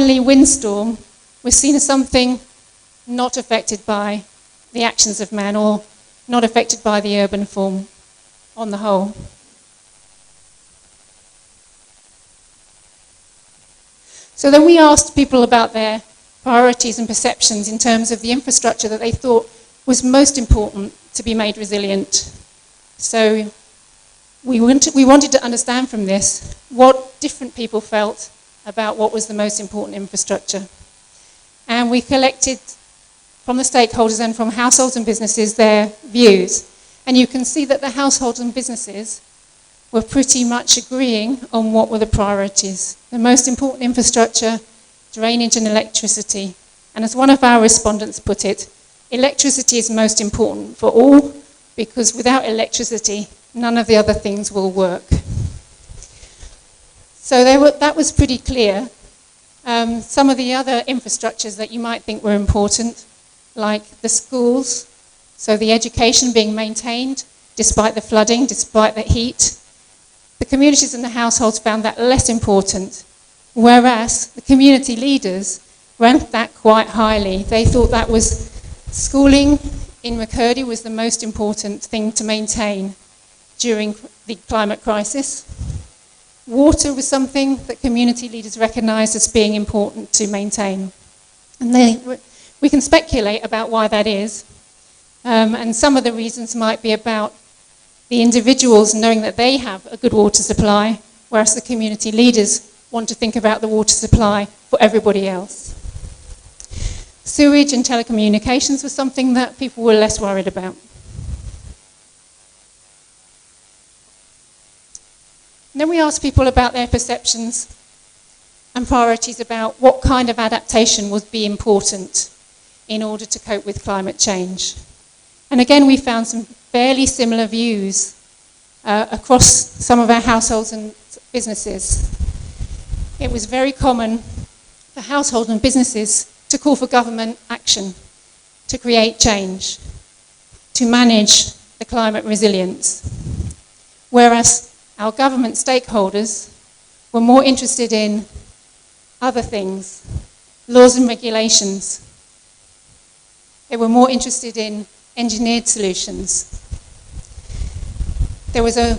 Stanley windstorm was seen as something not affected by the actions of man or not affected by the urban form on the whole. So then we asked people about their priorities and perceptions in terms of the infrastructure that they thought was most important to be made resilient. So we wanted to understand from this what different people felt about what was the most important infrastructure. And we collected from the stakeholders and from households and businesses their views. And you can see that the households and businesses were pretty much agreeing on what were the priorities. The most important infrastructure, drainage and electricity. And as one of our respondents put it, electricity is most important for all, because without electricity, none of the other things will work. So that was pretty clear. Some of the other infrastructures that you might think were important, like the schools, so the education being maintained despite the flooding, despite the heat. The communities and the households found that less important, whereas the community leaders ranked that quite highly. They thought that was schooling in McCurdy was the most important thing to maintain during the climate crisis. Water was something that community leaders recognised as being important to maintain. And we can speculate about why that is. And some of the reasons might be about the individuals knowing that they have a good water supply, whereas the community leaders want to think about the water supply for everybody else. Sewage and telecommunications was something that people were less worried about. And then we asked people about their perceptions and priorities about what kind of adaptation would be important in order to cope with climate change. And again, we found some fairly similar views across some of our households and businesses. It was very common for households and businesses to call for government action, to create change, to manage the climate resilience. Whereas our government stakeholders were more interested in other things, laws and regulations. They were more interested in engineered solutions. There was a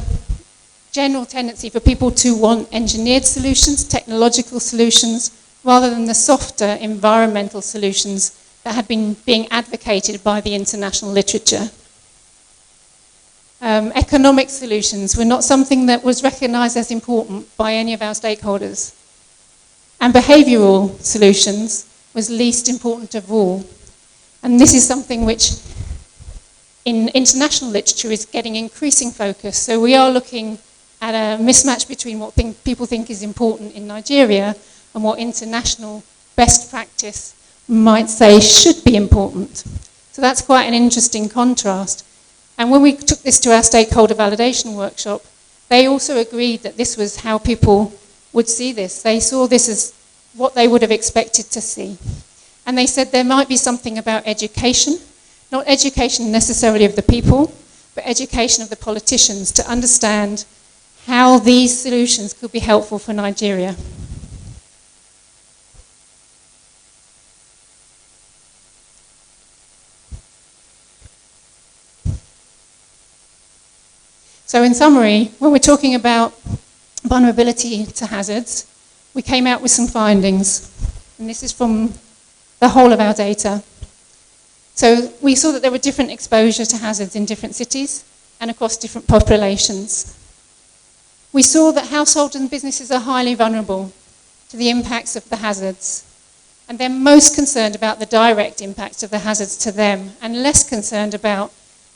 general tendency for people to want engineered solutions, technological solutions, rather than the softer environmental solutions that had been being advocated by the international literature. Economic solutions were not something that was recognised as important by any of our stakeholders. And behavioural solutions was least important of all. And this is something which in international literature is getting increasing focus. So we are looking at a mismatch between what people think is important in Nigeria and what international best practice might say should be important. So that's quite an interesting contrast. And when we took this to our stakeholder validation workshop, they also agreed that this was how people would see this. They saw this as what they would have expected to see. And they said there might be something about education, not education necessarily of the people, but education of the politicians to understand how these solutions could be helpful for Nigeria. So in summary, when we're talking about vulnerability to hazards, we came out with some findings. And this is from the whole of our data. So we saw that there were different exposure to hazards in different cities and across different populations. We saw that households and businesses are highly vulnerable to the impacts of the hazards. And they're most concerned about the direct impacts of the hazards to them and less concerned about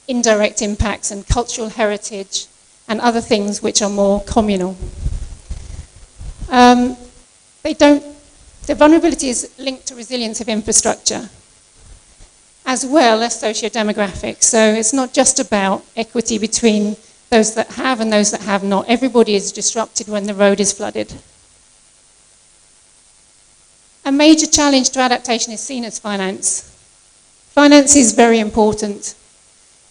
indirect impacts and cultural heritage and other things which are more communal. The vulnerability is linked to resilience of infrastructure as well as socio-demographics. So it's not just about equity between those that have and those that have not. Everybody is disrupted when the road is flooded. A major challenge to adaptation is seen as finance. Finance is very important.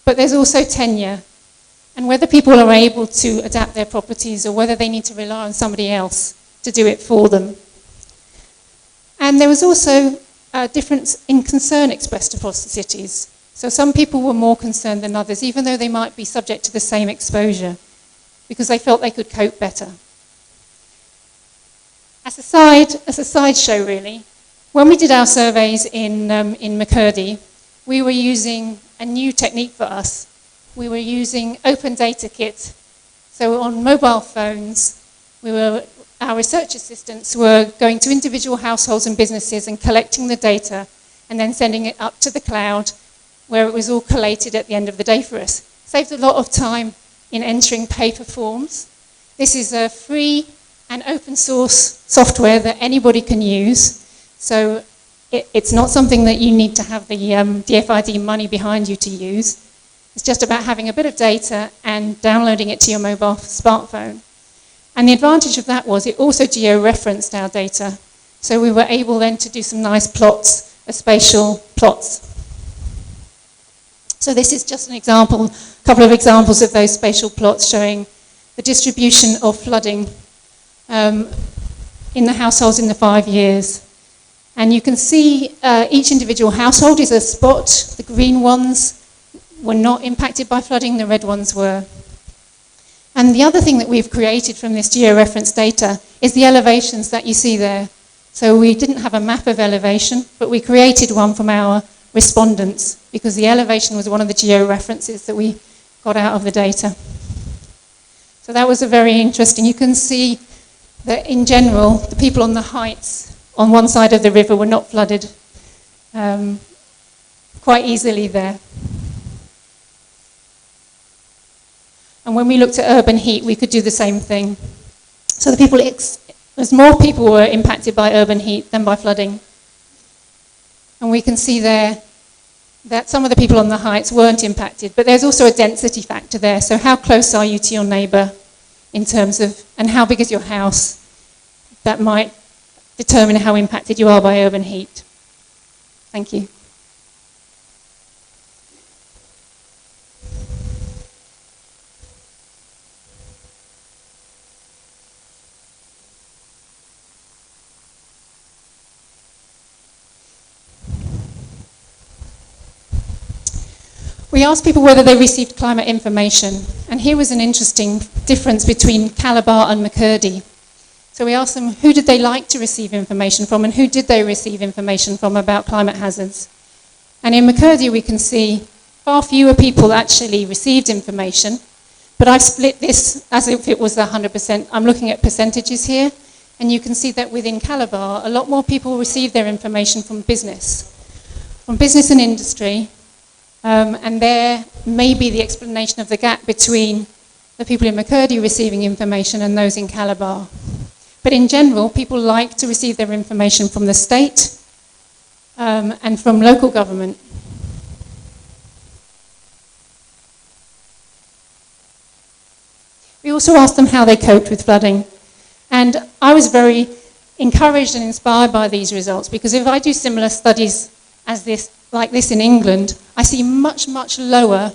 But there's also tenure, and whether people are able to adapt their properties or whether they need to rely on somebody else to do it for them. And there was also a difference in concern expressed across the cities. So some people were more concerned than others, even though they might be subject to the same exposure, because they felt they could cope better. As a side show, really, when we did our surveys in McCurdy, we were using a new technique for us. We were using Open Data Kit. So on mobile phones, our research assistants were going to individual households and businesses and collecting the data and then sending it up to the cloud where it was all collated at the end of the day for us. Saved a lot of time in entering paper forms. This is a free and open source software that anybody can use. So it's not something that you need to have the DFID money behind you to use. It's just about having a bit of data and downloading it to your mobile smartphone. And the advantage of that was it also geo-referenced our data. So we were able then to do some nice plots, spatial plots. So this is just an example, a couple of examples of those spatial plots showing the distribution of flooding in the households in the 5 years. And you can see each individual household is a spot. The green ones were not impacted by flooding, the red ones were. And the other thing that we've created from this georeference data is the elevations that you see there. So we didn't have a map of elevation, but we created one from our respondents because the elevation was one of the georeferences that we got out of the data. So that was a very interesting. You can see that in general, the people on the heights on one side of the river were not flooded quite easily there. And when we looked at urban heat, we could do the same thing. So as more people were impacted by urban heat than by flooding. And we can see there that some of the people on the heights weren't impacted, but there's also a density factor there. So how close are you to your neighbour in terms of, and how big is your house? That might determine how impacted you are by urban heat. Thank you. We asked people whether they received climate information, and here was an interesting difference between Calabar and McCurdy. So we asked them who did they like to receive information from and who did they receive information from about climate hazards. And in McCurdy we can see far fewer people actually received information, but I've split this as if it was 100%. I'm looking at percentages here, and you can see that within Calabar a lot more people receive their information from business and industry. And there may be the explanation of the gap between the people in McCurdy receiving information and those in Calabar. But in general, people like to receive their information from the state and from local government. We also asked them how they coped with flooding. And I was very encouraged and inspired by these results, because if I do similar studies as this, like this in England, I see much, much lower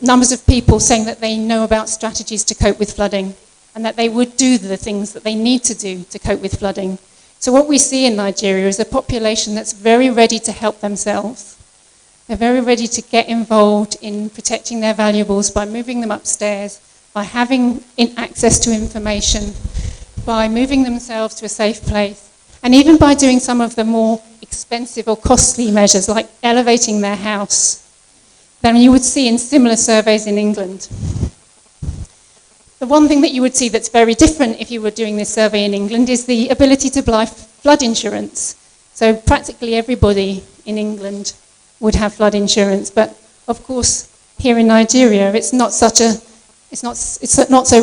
numbers of people saying that they know about strategies to cope with flooding and that they would do the things that they need to do to cope with flooding. So what we see in Nigeria is a population that's very ready to help themselves. They're very ready to get involved in protecting their valuables by moving them upstairs, by having access to information, by moving themselves to a safe place, and even by doing some of the more expensive or costly measures like elevating their house than you would see in similar surveys in England. The one thing that you would see that's very different if you were doing this survey in England is the ability to buy flood insurance. So practically everybody in England would have flood insurance, but of course here in Nigeria it's not so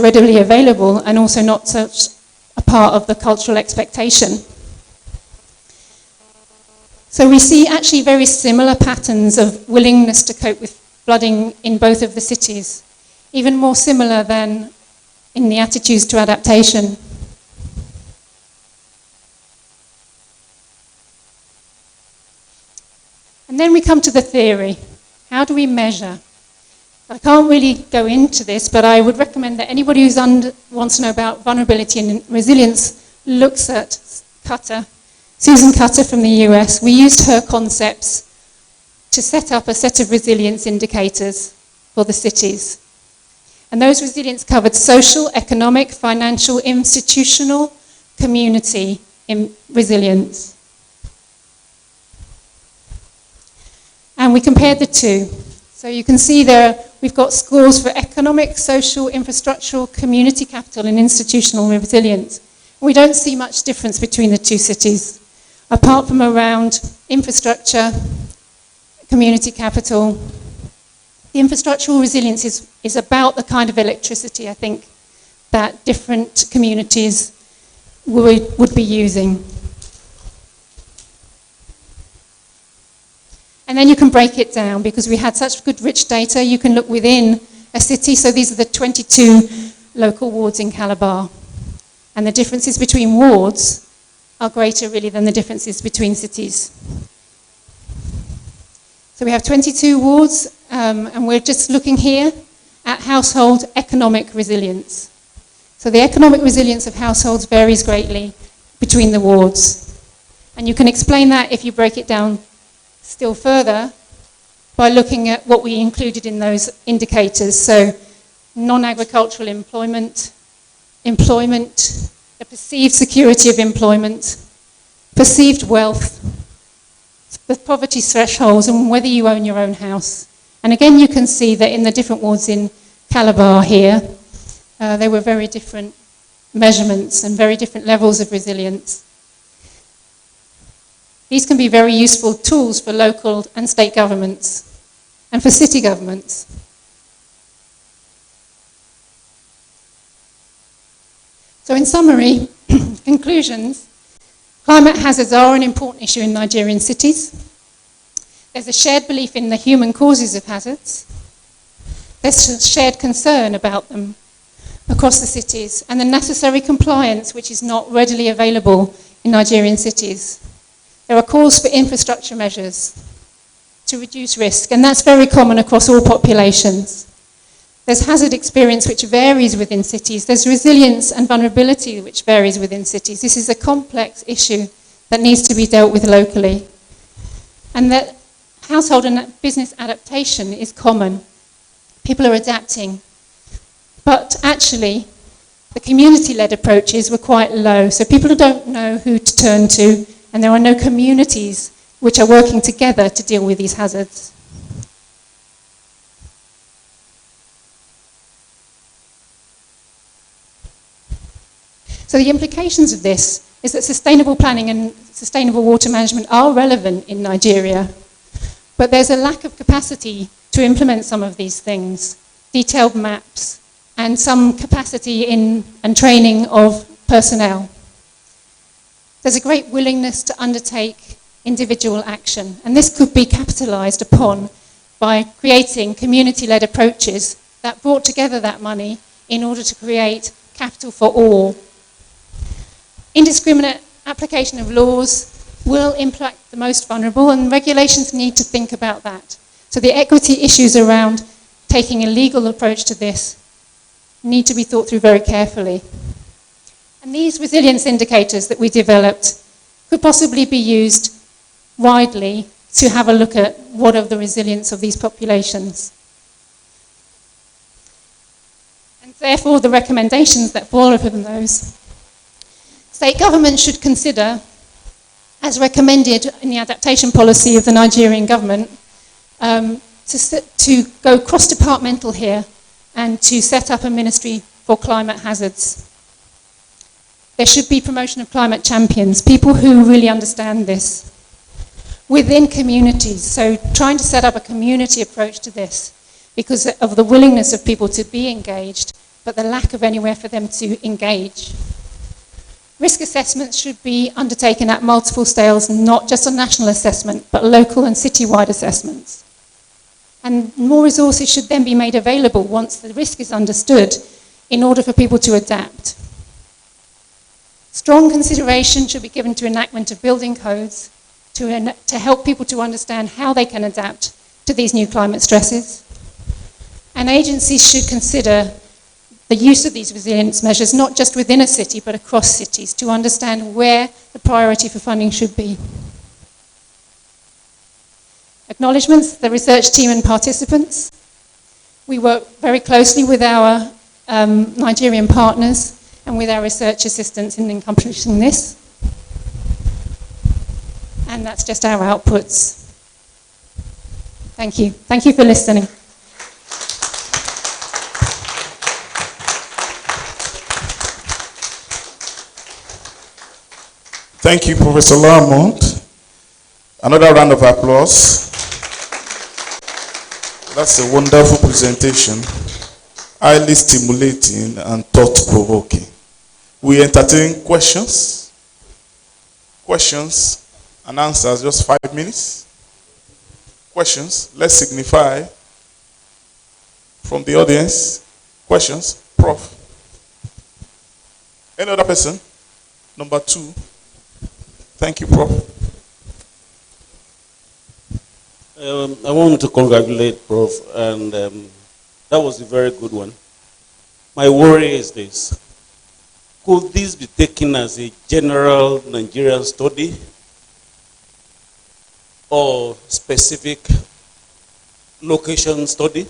readily available, and also not such a part of the cultural expectation. So we see actually very similar patterns of willingness to cope with flooding in both of the cities, even more similar than in the attitudes to adaptation. And then we come to the theory. How do we measure? I can't really go into this, but I would recommend that anybody who wants to know about vulnerability and resilience looks at Qatar. Susan Cutter from the US, we used her concepts to set up a set of resilience indicators for the cities. And those resilience covered social, economic, financial, institutional, community resilience. And we compared the two. So you can see there we've got scores for economic, social, infrastructural, community capital and institutional resilience. We don't see much difference between the two cities, apart from around infrastructure, community capital. The infrastructural resilience is about the kind of electricity, I think, that different communities would be using. And then you can break it down, because we had such good rich data. You can look within a city. So these are the 22 local wards in Calabar. And the differences between wards are greater, really, than the differences between cities. So we have 22 wards, and we're just looking here at household economic resilience. So the economic resilience of households varies greatly between the wards. And you can explain that if you break it down still further by looking at what we included in those indicators. So non-agricultural employment, the perceived security of employment, perceived wealth, the poverty thresholds, and whether you own your own house. And again, you can see that in the different wards in Calabar here, there were very different measurements and very different levels of resilience. These can be very useful tools for local and state governments and for city governments. So in summary, conclusions, climate hazards are an important issue in Nigerian cities. There's a shared belief in the human causes of hazards. There's a shared concern about them across the cities, and the necessary compliance which is not readily available in Nigerian cities. There are calls for infrastructure measures to reduce risk, and that's very common across all populations. There's hazard experience which varies within cities. There's resilience and vulnerability which varies within cities. This is a complex issue that needs to be dealt with locally. And that household and business adaptation is common. People are adapting. But actually, the community-led approaches were quite low, so people don't know who to turn to, and there are no communities which are working together to deal with these hazards. So the implications of this is that sustainable planning and sustainable water management are relevant in Nigeria, but there's a lack of capacity to implement some of these things, detailed maps, and some capacity in and training of personnel. There's a great willingness to undertake individual action, and this could be capitalised upon by creating community-led approaches that brought together that money in order to create capital for all. Indiscriminate application of laws will impact the most vulnerable, and regulations need to think about that. So the equity issues around taking a legal approach to this need to be thought through very carefully. And these resilience indicators that we developed could possibly be used widely to have a look at what of the resilience of these populations. And therefore, the recommendations that follow from those. State governments should consider, as recommended in the adaptation policy of the Nigerian government, to go cross-departmental here and to set up a ministry for climate hazards. There should be promotion of climate champions, people who really understand this, within communities. So trying to set up a community approach to this because of the willingness of people to be engaged, but the lack of anywhere for them to engage. Risk assessments should be undertaken at multiple scales, not just a national assessment, but local and citywide assessments. And more resources should then be made available once the risk is understood in order for people to adapt. Strong consideration should be given to enactment of building codes to help people to understand how they can adapt to these new climate stresses. And agencies should consider the use of these resilience measures, not just within a city, but across cities, to understand where the priority for funding should be. Acknowledgements, the research team and participants. We work very closely with our Nigerian partners and with our research assistants in accomplishing this. And that's just our outputs. Thank you. Thank you for listening. Thank you, Professor Lamont. Another round of applause. That's a wonderful presentation, highly stimulating and thought-provoking. We entertain questions and answers, just 5 minutes. Questions, let's signify from the audience. Questions, Prof. Any other person? Number 2. Thank you, Prof. I want to congratulate Prof, and that was a very good one. My worry is this. Could this be taken as a general Nigerian study or specific location study?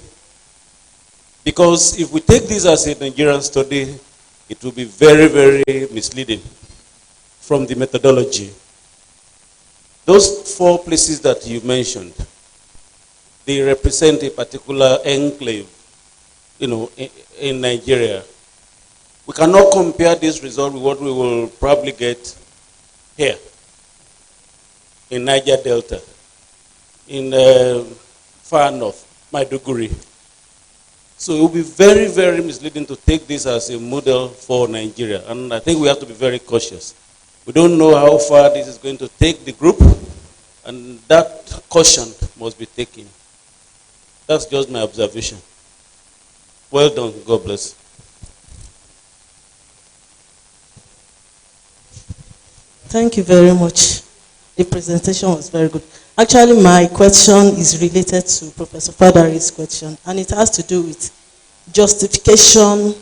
Because if we take this as a Nigerian study, it will be very, very misleading from the methodology. Those 4 places that you mentioned, they represent a particular enclave, in Nigeria. We cannot compare this result with what we will probably get here in Niger Delta, in far north, Maiduguri. So it will be very, very misleading to take this as a model for Nigeria. And I think we have to be very cautious. We don't know how far this is going to take the group, and that caution must be taken. That's just my observation. Well done. God bless. Thank you very much. The presentation was very good. Actually, my question is related to Professor Fadary's question, and it has to do with justification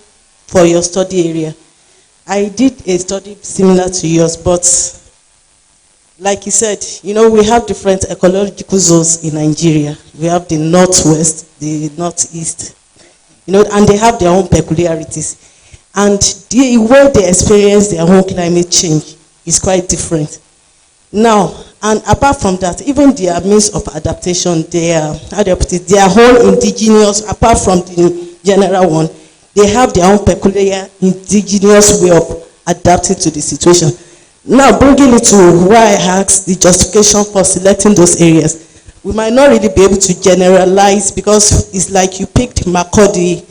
for your study area. I did a study similar to yours, but like you said, we have different ecological zones in Nigeria. We have the northwest, the northeast, and they have their own peculiarities. And the way they experience their own climate change is quite different. Now, and apart from that, even their means of adaptation, their whole indigenous, apart from the general one, they have their own peculiar indigenous way of adapting to the situation. Now, bringing it to why I asked the justification for selecting those areas, we might not really be able to generalize, because it's like you picked Makurdi,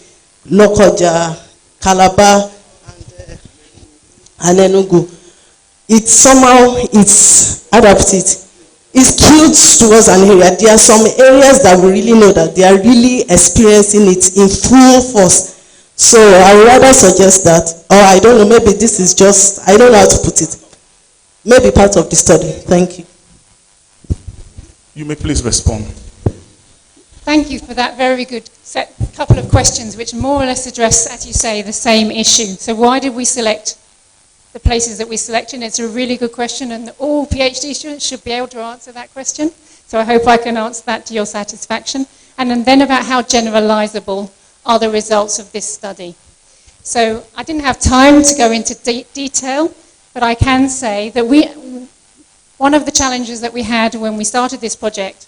Lokoja, Calabar, and Enugu. It's somehow, it's adapted. It's skewed towards an area. There are some areas that we really know that they are really experiencing it in full force. So I would rather suggest that, or I don't know, maybe this is just, I don't know how to put it. Maybe part of the study. Thank you. You may please respond. Thank you for that very good couple of questions, which more or less address, as you say, the same issue. So why did we select the places that we selected? It's a really good question, and all PhD students should be able to answer that question. So I hope I can answer that to your satisfaction. And then about how generalizable are the results of this study. So I didn't have time to go into detail, but I can say that one of the challenges that we had when we started this project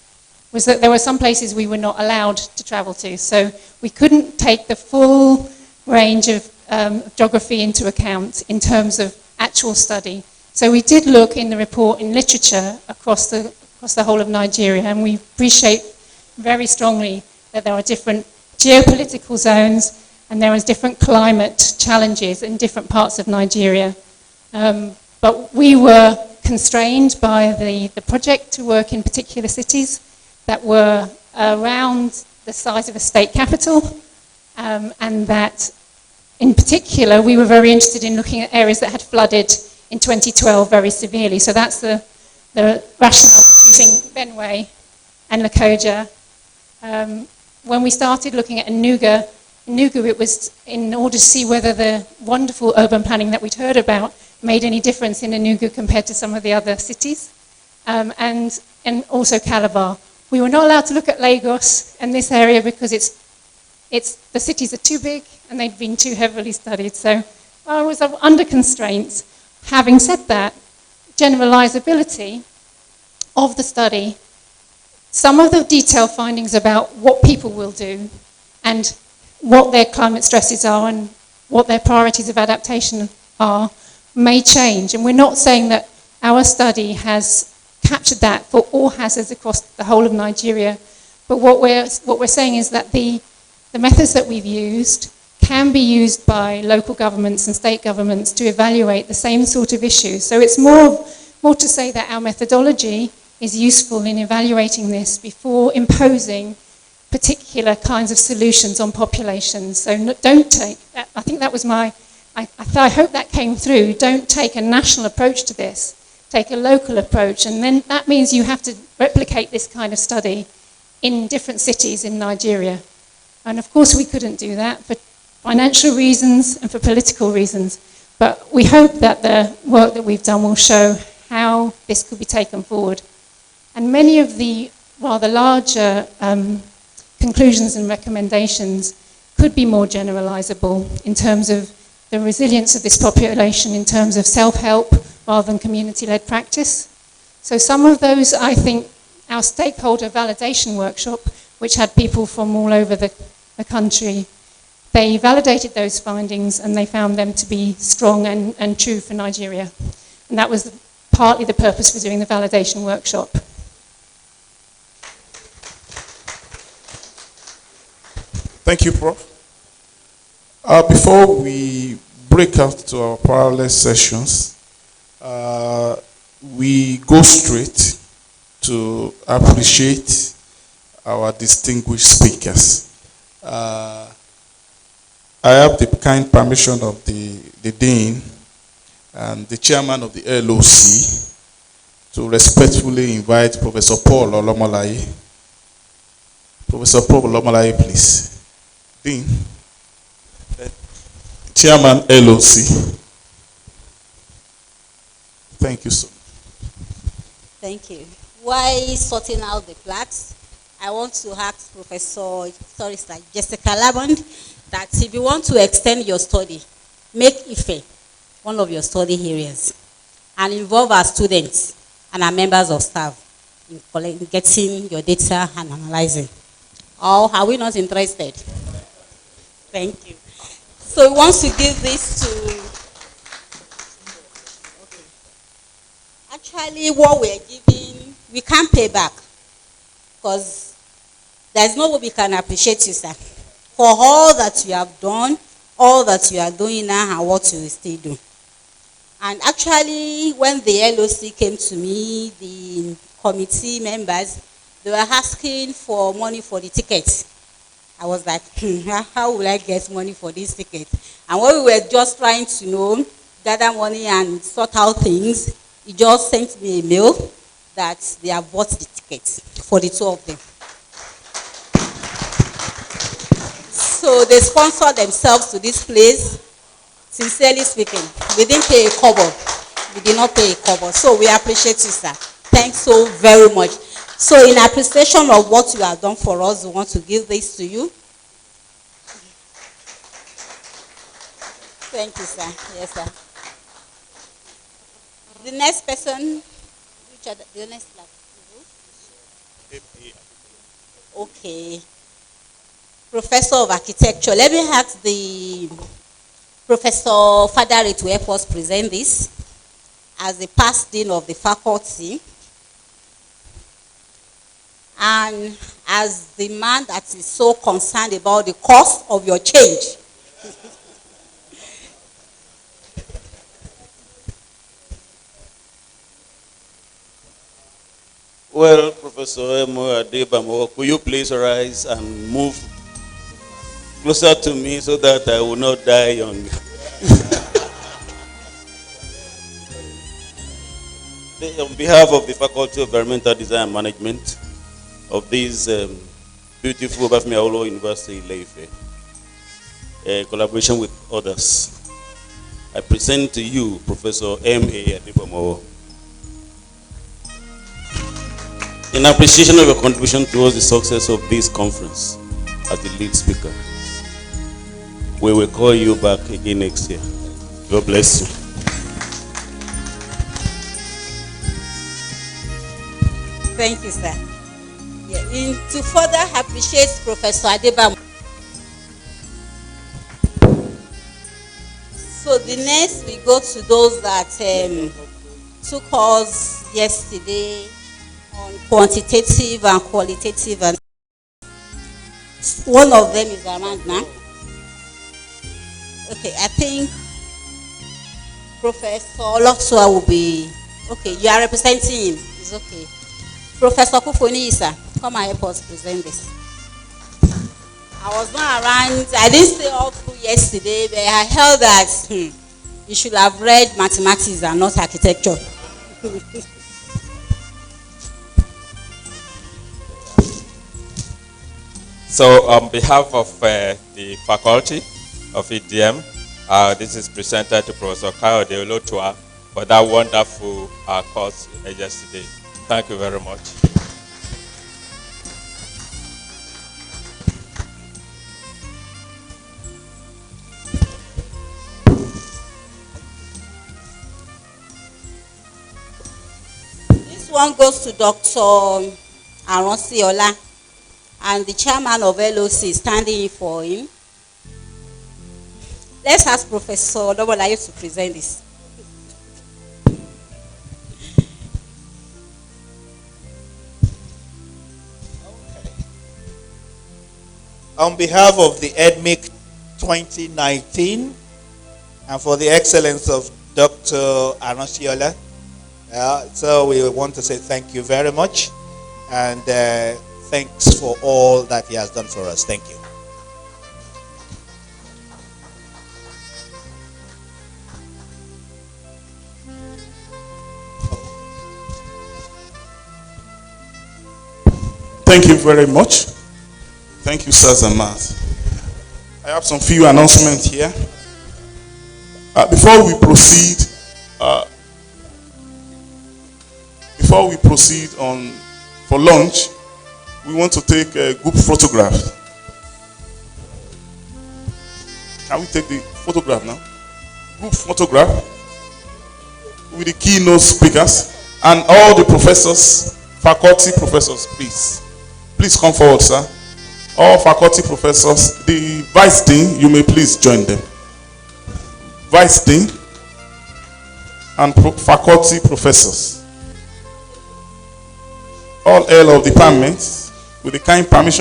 was that there were some places we were not allowed to travel to. So we couldn't take the full range of geography into account in terms of actual study. So we did look in the report in literature across the whole of Nigeria, and we appreciate very strongly that there are different geopolitical zones and there are different climate challenges in different parts of Nigeria. But we were constrained by the project to work in particular cities that were around the size of a state capital, and that in particular we were very interested in looking at areas that had flooded in 2012 very severely. So that's the rationale for choosing Benue and Lokoja. When we started looking at Enugu Nugu, it was in order to see whether the wonderful urban planning that we'd heard about made any difference in Enugu compared to some of the other cities, and also Calabar. We were not allowed to look at Lagos and this area because the cities are too big and they'd been too heavily studied. So I was under constraints. Having said that, generalizability of the study, some of the detailed findings about what people will do and what their climate stresses are and what their priorities of adaptation are may change. And we're not saying that our study has captured that for all hazards across the whole of Nigeria, but what we're saying is that the methods that we've used can be used by local governments and state governments to evaluate the same sort of issues. So it's more to say that our methodology is useful in evaluating this before imposing particular kinds of solutions on populations. So don't take, I think that was I hope that came through, don't take a national approach to this, take a local approach, and then that means you have to replicate this kind of study in different cities in Nigeria. And of course we couldn't do that for financial reasons and for political reasons, but we hope that the work that we've done will show how this could be taken forward. And many of the rather larger conclusions and recommendations could be more generalizable in terms of the resilience of this population in terms of self-help rather than community-led practice. So some of those, I think, our stakeholder validation workshop, which had people from all over the country, they validated those findings and they found them to be strong and true for Nigeria. And that was partly the purpose for doing the validation workshop. Thank you, Prof. Before we break out to our parallel sessions, we go straight to appreciate our distinguished speakers. I have the kind permission of the Dean and the Chairman of the LOC to respectfully invite Professor Paul Olomolaye. Professor Paul Olomolaye, please. Dean, Chairman LOC. Thank you, sir. Thank you. While sorting out the plaques, I want to ask Professor Jessica Labond that if you want to extend your study, make Ife one of your study areas and involve our students and our members of staff in getting your data and analyzing. Or are we not interested? Thank you. So we want to give this to... Okay. Actually, what we're giving, we can't pay back because there's no way we can appreciate you, sir, for all that you have done, all that you are doing now, and what you will still do. And actually, when the LOC came to me, the committee members, they were asking for money for the tickets. I was like, how will I get money for this ticket? And when we were just trying to gather money and sort out things, he just sent me a mail that they have bought the tickets for the two of them. So they sponsored themselves to this place. Sincerely speaking, we didn't pay a kobo. We did not pay a kobo. So we appreciate you, sir. Thanks so very much. So in appreciation of what you have done for us, we want to give this to you. Thank you, sir. Yes, sir. The next person, which are the next slide? Okay. Professor of Architecture. Let me ask the Professor Fadari to help us present this as the past dean of the faculty and as the man that is so concerned about the cost of your change. Well, Professor Emo Adebamo, could you please rise and move closer to me so that I will not die young? On behalf of the Faculty of Environmental Design and Management of this beautiful Bafemi Awolowo University, Ile-Ife, collaboration with others. I present to you Professor M.A. Adibomo. In appreciation of your contribution towards the success of this conference as the lead speaker, we will call you back again next year. God bless you. Thank you, sir. Yeah, to further appreciate Professor Adebamo. So the next we go to those that took us yesterday on quantitative and qualitative, and one of them is around now. Okay, I think Professor Olosua will be okay. You are representing him. It's okay. Professor Kufoni, sir, come and help us present this. I was not around. I didn't stay up through yesterday, but I heard that you should have read mathematics and not architecture. So on behalf of the faculty of EDM, this is presented to Professor Kayode Olotua for that wonderful course yesterday. Thank you very much. This one goes to Dr. Aronsiola, and the chairman of LOC standing in for him. Let's ask Professor Odobolaye to present this. On behalf of the Edmic 2019 and for the excellence of Dr. Aronsiola, so we want to say thank you very much, and thanks for all that he has done for us. Thank you. Thank you very much. Thank you, sirs and ma'ams. I have some few announcements here. Before we proceed on for lunch, we want to take a group photograph. Can we take the photograph now? Group photograph with the keynote speakers and all the professors, faculty professors, please. Please come forward, sir. All faculty professors, the vice dean, you may please join them. Vice dean and faculty professors. All L of departments, with the kind permission